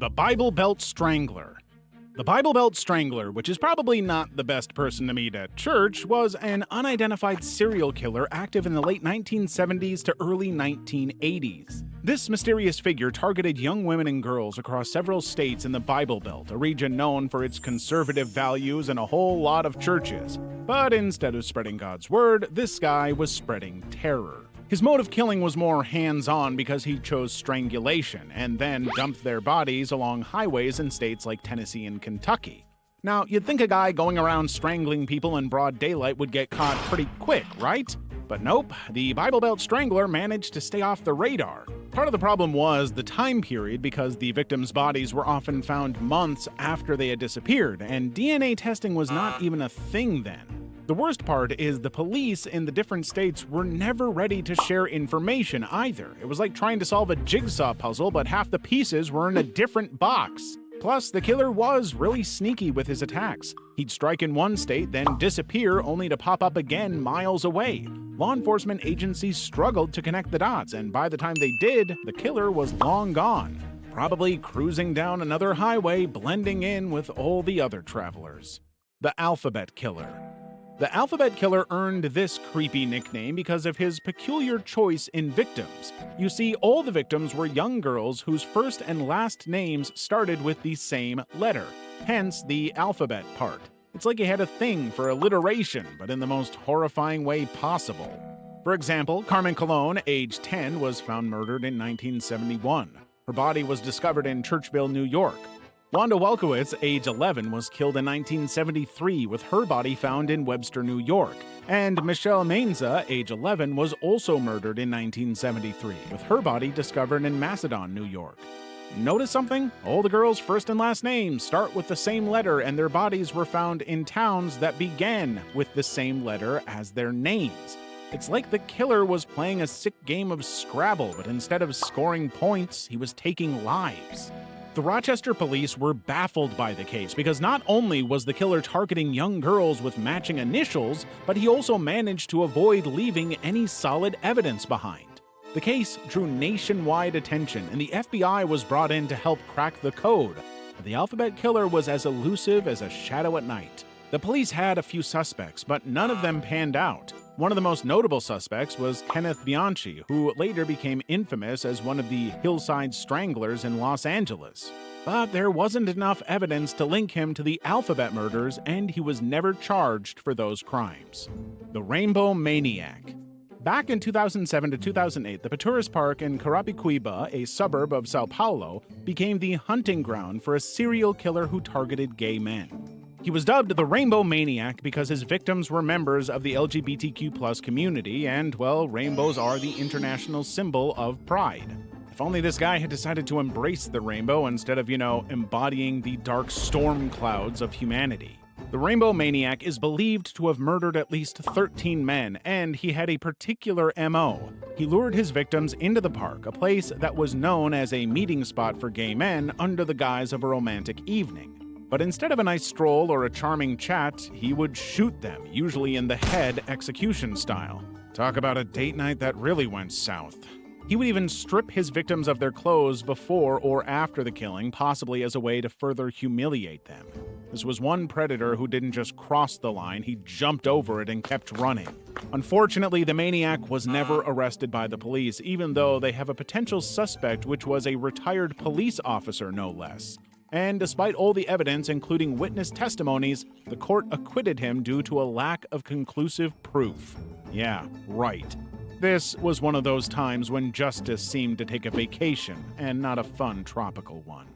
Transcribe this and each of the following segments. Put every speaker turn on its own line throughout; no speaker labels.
The Bible Belt Strangler. The Bible Belt Strangler, which is probably not the best person to meet at church, was an unidentified serial killer active in the late 1970s to early 1980s. This mysterious figure targeted young women and girls across several states in the Bible Belt, a region known for its conservative values and a whole lot of churches. But instead of spreading God's word, this guy was spreading terror. His mode of killing was more hands-on because he chose strangulation and then dumped their bodies along highways in states like Tennessee and Kentucky. Now, you'd think a guy going around strangling people in broad daylight would get caught pretty quick, right? But nope, the Bible Belt Strangler managed to stay off the radar. Part of the problem was the time period because the victims' bodies were often found months after they had disappeared, and DNA testing was not even a thing then. The worst part is the police in the different states were never ready to share information either. It was like trying to solve a jigsaw puzzle, but half the pieces were in a different box. Plus, the killer was really sneaky with his attacks. He'd strike in one state, then disappear only to pop up again miles away. Law enforcement agencies struggled to connect the dots, and by the time they did, the killer was long gone, probably cruising down another highway, blending in with all the other travelers. The Alphabet Killer. The Alphabet Killer earned this creepy nickname because of his peculiar choice in victims. You see, all the victims were young girls whose first and last names started with the same letter, hence the alphabet part. It's like he had a thing for alliteration, but in the most horrifying way possible. For example, Carmen Colon, age 10, was found murdered in 1971. Her body was discovered in Churchville, New York. Wanda Welkowitz, age 11, was killed in 1973 with her body found in Webster, New York. And Michelle Mesa, age 11, was also murdered in 1973 with her body discovered in Macedon, New York. Notice something? All the girls' first and last names start with the same letter, and their bodies were found in towns that began with the same letter as their names. It's like the killer was playing a sick game of Scrabble, but instead of scoring points, he was taking lives. The Rochester police were baffled by the case because not only was the killer targeting young girls with matching initials, but he also managed to avoid leaving any solid evidence behind. The case drew nationwide attention, and the FBI was brought in to help crack the code. But the Alphabet Killer was as elusive as a shadow at night. The police had a few suspects, but none of them panned out. One of the most notable suspects was Kenneth Bianchi, who later became infamous as one of the Hillside Stranglers in Los Angeles. But there wasn't enough evidence to link him to the Alphabet murders, and he was never charged for those crimes. The Rainbow Maniac. Back in 2007 to 2008, the Paturas Park in Carapicuiba, a suburb of Sao Paulo, became the hunting ground for a serial killer who targeted gay men. He was dubbed the Rainbow Maniac because his victims were members of the LGBTQ+ community, and, well, rainbows are the international symbol of pride. If only this guy had decided to embrace the rainbow instead of, embodying the dark storm clouds of humanity. The Rainbow Maniac is believed to have murdered at least 13 men, and he had a particular MO. He lured his victims into the park, a place that was known as a meeting spot for gay men under the guise of a romantic evening. But instead of a nice stroll or a charming chat, he would shoot them, usually in the head execution style. Talk about a date night that really went south. He would even strip his victims of their clothes before or after the killing, possibly as a way to further humiliate them. This was one predator who didn't just cross the line, he jumped over it and kept running. Unfortunately, the maniac was never arrested by the police, even though they have a potential suspect, which was a retired police officer, no less. And despite all the evidence, including witness testimonies, the court acquitted him due to a lack of conclusive proof. Yeah, right. This was one of those times when justice seemed to take a vacation, and not a fun tropical one.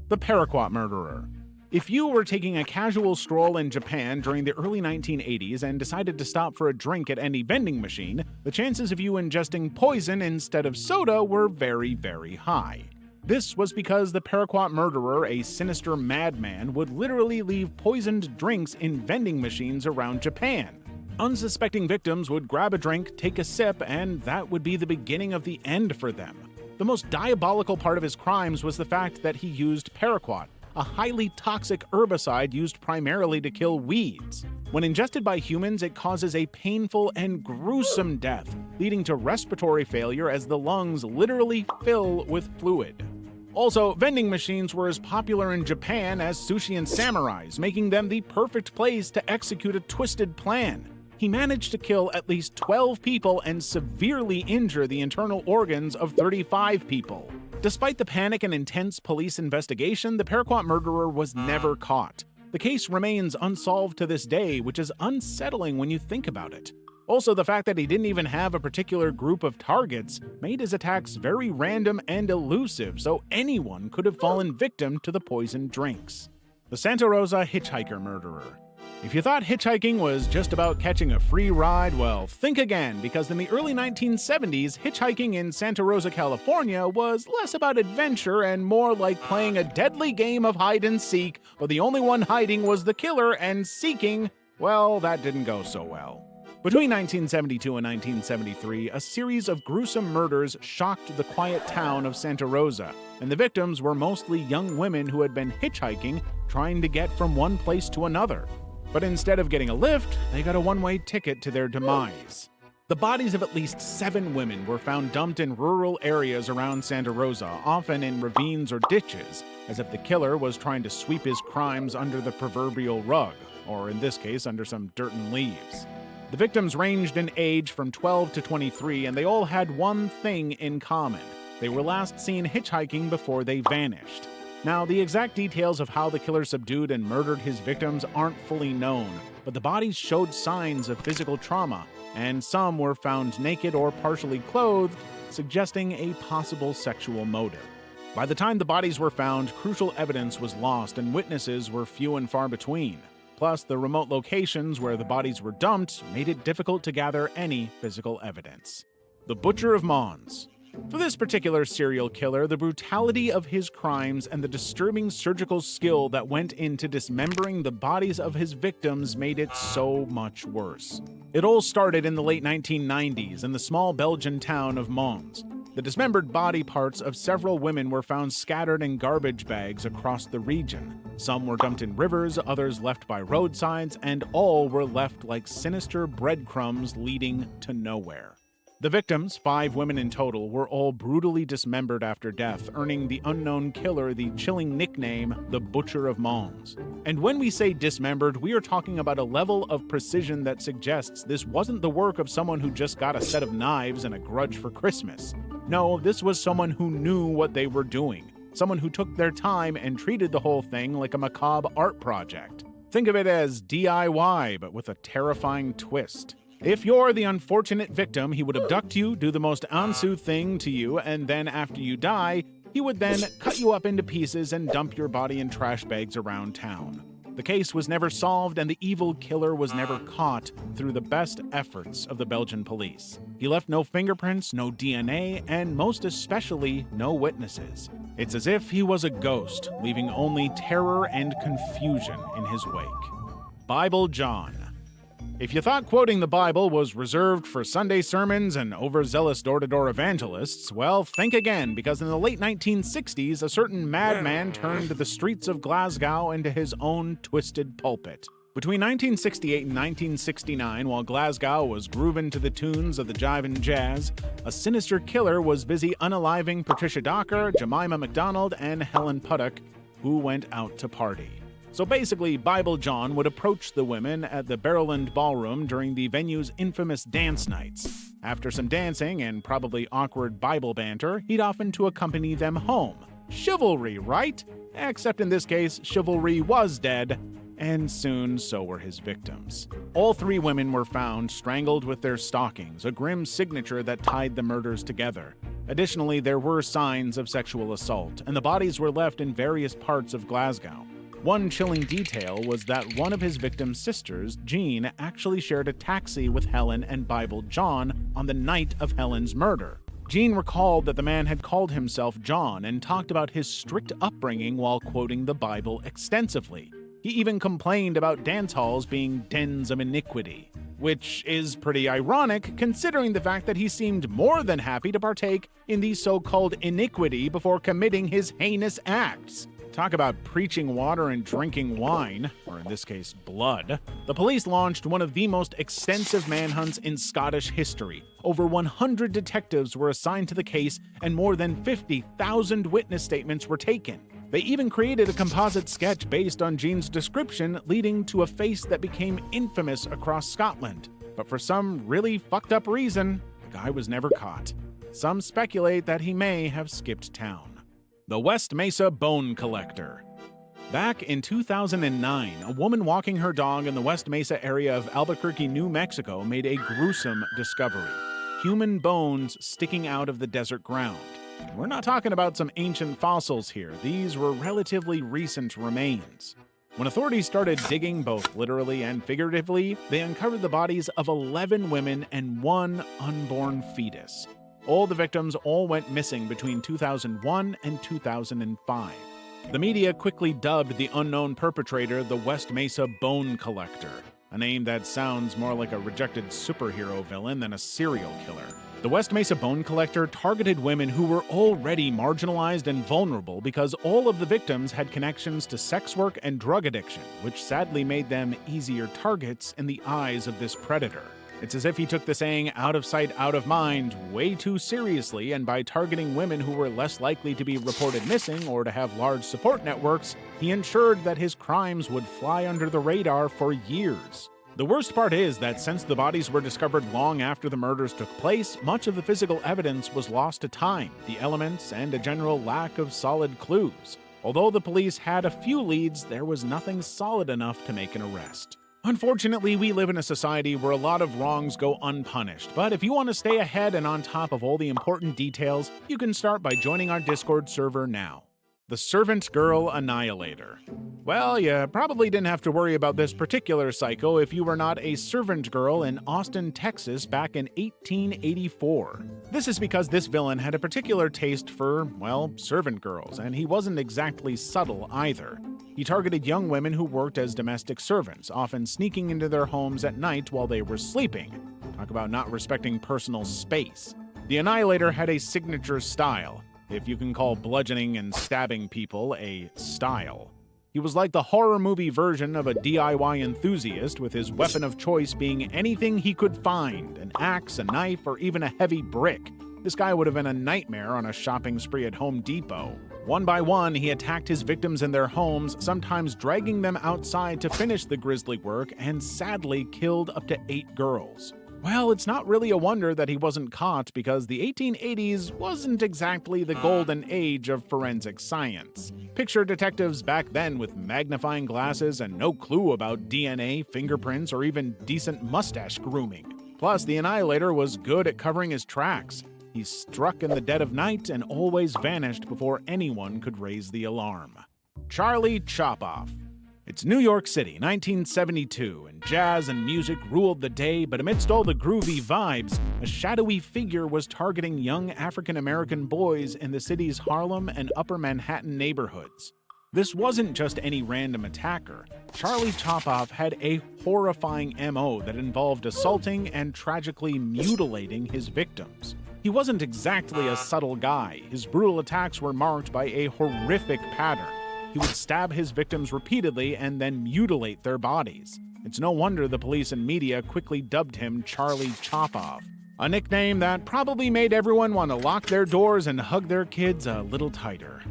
The Paraquat Murderer. If you were taking a casual stroll in Japan during the early 1980s and decided to stop for a drink at any vending machine, the chances of you ingesting poison instead of soda were very, very high. This was because the Paraquat Murderer, a sinister madman, would literally leave poisoned drinks in vending machines around Japan. Unsuspecting victims would grab a drink, take a sip, and that would be the beginning of the end for them. The most diabolical part of his crimes was the fact that he used paraquat, a highly toxic herbicide used primarily to kill weeds. When ingested by humans, it causes a painful and gruesome death, leading to respiratory failure as the lungs literally fill with fluid. Also, vending machines were as popular in Japan as sushi and samurais, making them the perfect place to execute a twisted plan. He managed to kill at least 12 people and severely injure the internal organs of 35 people. Despite the panic and intense police investigation, the Paraquat murderer was never caught. The case remains unsolved to this day, which is unsettling when you think about it. Also, the fact that he didn't even have a particular group of targets made his attacks very random and elusive, so anyone could have fallen victim to the poisoned drinks. The Santa Rosa Hitchhiker Murderer. If you thought hitchhiking was just about catching a free ride, well, think again, because in the early 1970s, hitchhiking in Santa Rosa, California was less about adventure and more like playing a deadly game of hide and seek, but the only one hiding was the killer, and seeking, well, that didn't go so well. Between 1972 and 1973, a series of gruesome murders shocked the quiet town of Santa Rosa, and the victims were mostly young women who had been hitchhiking, trying to get from one place to another. But instead of getting a lift, they got a one-way ticket to their demise. The bodies of at least 7 women were found dumped in rural areas around Santa Rosa, often in ravines or ditches, as if the killer was trying to sweep his crimes under the proverbial rug, or in this case, under some dirt and leaves. The victims ranged in age from 12 to 23, and they all had one thing in common. They were last seen hitchhiking before they vanished. Now, the exact details of how the killer subdued and murdered his victims aren't fully known, but the bodies showed signs of physical trauma, and some were found naked or partially clothed, suggesting a possible sexual motive. By the time the bodies were found, crucial evidence was lost and witnesses were few and far between. Plus, the remote locations where the bodies were dumped made it difficult to gather any physical evidence. The Butcher of Mons. For this particular serial killer, the brutality of his crimes and the disturbing surgical skill that went into dismembering the bodies of his victims made it so much worse. It all started in the late 1990s in the small Belgian town of Mons. The dismembered body parts of several women were found scattered in garbage bags across the region. Some were dumped in rivers, others left by roadsides, and all were left like sinister breadcrumbs leading to nowhere. The victims, 5 women in total, were all brutally dismembered after death, earning the unknown killer the chilling nickname, the Butcher of Mons. And when we say dismembered, we are talking about a level of precision that suggests this wasn't the work of someone who just got a set of knives and a grudge for Christmas. No, this was someone who knew what they were doing. Someone who took their time and treated the whole thing like a macabre art project. Think of it as DIY, but with a terrifying twist. If you're the unfortunate victim, he would abduct you, do the most Ansu thing to you, and then after you die, he would then cut you up into pieces and dump your body in trash bags around town. The case was never solved and the evil killer was never caught through the best efforts of the Belgian police. He left no fingerprints, no DNA, and most especially, no witnesses. It's as if he was a ghost, leaving only terror and confusion in his wake. Bible John. If you thought quoting the Bible was reserved for Sunday sermons and overzealous door-to-door evangelists, well, think again, because in the late 1960s, a certain madman turned the streets of Glasgow into his own twisted pulpit. Between 1968 and 1969, while Glasgow was grooving to the tunes of the jivin' jazz, a sinister killer was busy unaliving Patricia Docker, Jemima McDonald, and Helen Puddock, who went out to party. So basically, Bible John would approach the women at the Barrowland Ballroom during the venue's infamous dance nights. After some dancing and probably awkward Bible banter, he'd often to accompany them home. Chivalry, right? Except in this case, chivalry was dead, and soon so were his victims. All 3 women were found strangled with their stockings, a grim signature that tied the murders together. Additionally, there were signs of sexual assault, and the bodies were left in various parts of Glasgow. One chilling detail was that one of his victim's sisters, Jean, actually shared a taxi with Helen and Bible John on the night of Helen's murder. Jean recalled that the man had called himself John and talked about his strict upbringing while quoting the Bible extensively. He even complained about dance halls being dens of iniquity, which is pretty ironic considering the fact that he seemed more than happy to partake in the so-called iniquity before committing his heinous acts. Talk about preaching water and drinking wine, or in this case, blood. The police launched one of the most extensive manhunts in Scottish history. Over 100 detectives were assigned to the case, and more than 50,000 witness statements were taken. They even created a composite sketch based on Jean's description, leading to a face that became infamous across Scotland. But for some really fucked up reason, the guy was never caught. Some speculate that he may have skipped town. The West Mesa Bone Collector. Back in 2009, a woman walking her dog in the West Mesa area of Albuquerque, New Mexico, made a gruesome discovery: human bones sticking out of the desert ground. We're not talking about some ancient fossils here. These were relatively recent remains. When authorities started digging, both literally and figuratively, they uncovered the bodies of 11 women and 1 unborn fetus. All the victims all went missing between 2001 and 2005. The media quickly dubbed the unknown perpetrator the West Mesa Bone Collector, a name that sounds more like a rejected superhero villain than a serial killer. The West Mesa Bone Collector targeted women who were already marginalized and vulnerable because all of the victims had connections to sex work and drug addiction, which sadly made them easier targets in the eyes of this predator. It's as if he took the saying "out of sight, out of mind" way too seriously, and by targeting women who were less likely to be reported missing or to have large support networks, he ensured that his crimes would fly under the radar for years. The worst part is that since the bodies were discovered long after the murders took place, much of the physical evidence was lost to time, the elements, and a general lack of solid clues. Although the police had a few leads, there was nothing solid enough to make an arrest. Unfortunately, we live in a society where a lot of wrongs go unpunished, but if you want to stay ahead and on top of all the important details, you can start by joining our Discord server now. The Servant Girl Annihilator. Well, you probably didn't have to worry about this particular psycho if you were not a servant girl in Austin, Texas back in 1884. This is because this villain had a particular taste for, well, servant girls, and he wasn't exactly subtle either. He targeted young women who worked as domestic servants, often sneaking into their homes at night while they were sleeping. Talk about not respecting personal space. The Annihilator had a signature style, if you can call bludgeoning and stabbing people a style. He was like the horror movie version of a DIY enthusiast, with his weapon of choice being anything he could find: an axe, a knife, or even a heavy brick. This guy would have been a nightmare on a shopping spree at Home Depot. One by one, he attacked his victims in their homes, sometimes dragging them outside to finish the grisly work, and sadly killed up to 8 girls. Well, it's not really a wonder that he wasn't caught, because the 1880s wasn't exactly the golden age of forensic science. Picture detectives back then with magnifying glasses and no clue about DNA, fingerprints, or even decent mustache grooming. Plus, the Annihilator was good at covering his tracks. He struck in the dead of night and always vanished before anyone could raise the alarm. Charlie Chopoff. It's New York City, 1972, and jazz and music ruled the day, but amidst all the groovy vibes, a shadowy figure was targeting young African-American boys in the city's Harlem and Upper Manhattan neighborhoods. This wasn't just any random attacker. Charlie Chopoff had a horrifying MO that involved assaulting and tragically mutilating his victims. He wasn't exactly a subtle guy. His brutal attacks were marked by a horrific pattern. He would stab his victims repeatedly and then mutilate their bodies. It's no wonder the police and media quickly dubbed him Charlie Chopoff, a nickname that probably made everyone want to lock their doors and hug their kids a little tighter.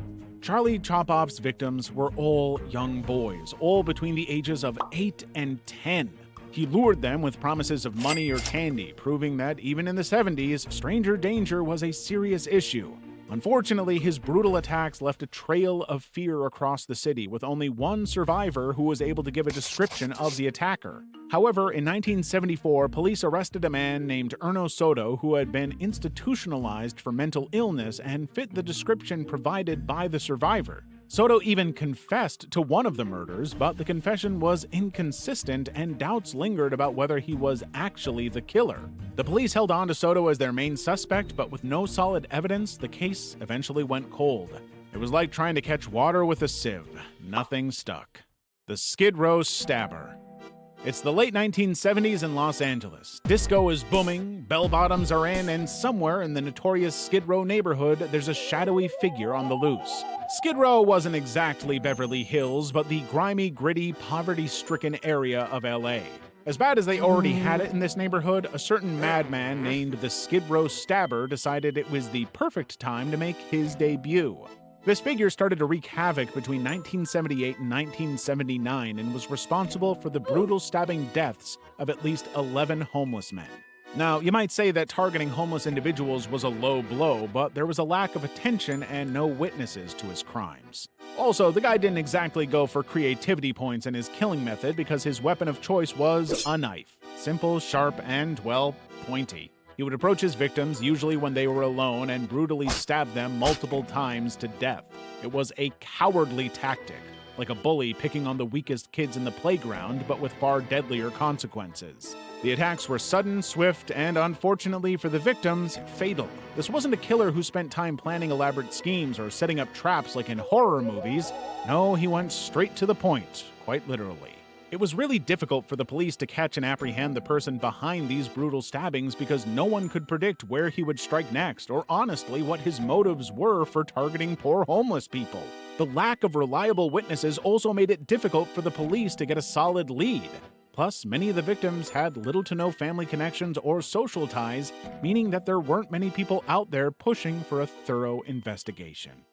Charlie Chopoff's victims were all young boys, all between the ages of 8 and 10. He lured them with promises of money or candy, proving that even in the 70s, stranger danger was a serious issue. Unfortunately, his brutal attacks left a trail of fear across the city, with only one survivor who was able to give a description of the attacker. However, in 1974, police arrested a man named Erno Soto who had been institutionalized for mental illness and fit the description provided by the survivor. Soto even confessed to one of the murders, but the confession was inconsistent and doubts lingered about whether he was actually the killer. The police held on to Soto as their main suspect, but with no solid evidence, the case eventually went cold. It was like trying to catch water with a sieve. Nothing stuck. The Skid Row Stabber. It's the late 1970s in Los Angeles. Disco is booming, bell-bottoms are in, and somewhere in the notorious Skid Row neighborhood, there's a shadowy figure on the loose. Skid Row wasn't exactly Beverly Hills, but the grimy, gritty, poverty-stricken area of LA. As bad as they already had it in this neighborhood, a certain madman named the Skid Row Stabber decided it was the perfect time to make his debut. This figure started to wreak havoc between 1978 and 1979 and was responsible for the brutal stabbing deaths of at least 11 homeless men. Now, you might say that targeting homeless individuals was a low blow, but there was a lack of attention and no witnesses to his crimes. Also, the guy didn't exactly go for creativity points in his killing method because his weapon of choice was a knife. Simple, sharp, and, well, pointy. He would approach his victims, usually when they were alone, and brutally stab them multiple times to death. It was a cowardly tactic, like a bully picking on the weakest kids in the playground, but with far deadlier consequences. The attacks were sudden, swift, and unfortunately for the victims, fatal. This wasn't a killer who spent time planning elaborate schemes or setting up traps like in horror movies. No, he went straight to the point, quite literally. It was really difficult for the police to catch and apprehend the person behind these brutal stabbings because no one could predict where he would strike next, or honestly what his motives were for targeting poor homeless people. The lack of reliable witnesses also made it difficult for the police to get a solid lead. Plus, many of the victims had little to no family connections or social ties, meaning that there weren't many people out there pushing for a thorough investigation.